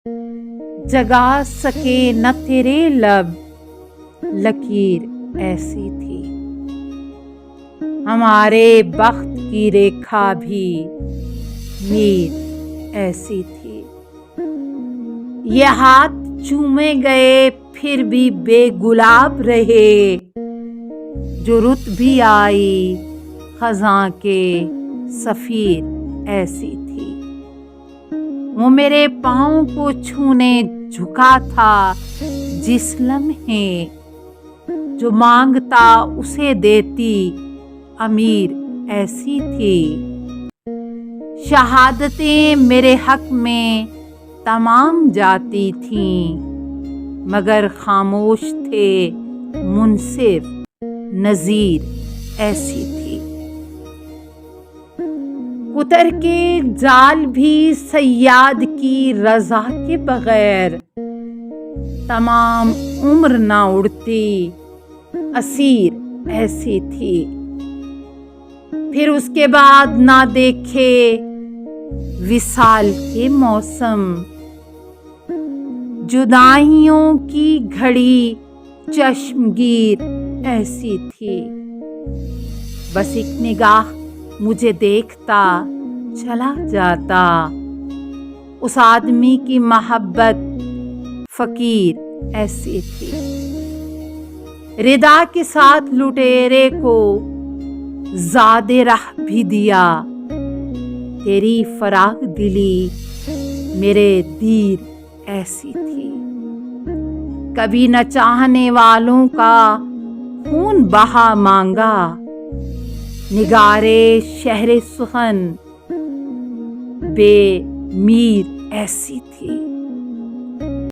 जगा सके न तेरे लब, लकीर ऐसी थी। हमारे बख्त की रेखा भी मीर ऐसी थी। ये हाथ चूमे गए फिर भी बेगुलाब रहे, जो रुत भी आई खज़ां के सफीर ऐसी थी। वो मेरे पाँव को छूने झुका था जिस लम्हे, जो मांगता उसे देती अमीर ऐसी थी। शहादतें मेरे हक में तमाम जाती थीं, मगर खामोश थे मुनसिफ नज़ीर ऐसी थी। कुतर के जाल भी सयाद की रज़ा के बगैर तमाम उम्र ना उड़ती असीर ऐसी थी। फिर उसके बाद ना देखे विसाल के मौसम, जुदाइयों की घड़ी चश्मगीर ऐसी थी। बस एक निगाह मुझे देखता चला जाता, उस आदमी की मोहब्बत फकीर ऐसी थी। रिदा के साथ लुटेरे को ज़ादे राह भी दिया, तेरी फराग दिली मेरे दीर ऐसी थी। कभी न चाहने वालों का खून बहा मांगा, निगारे शहरे सुखन बेमीर ऐसी थी।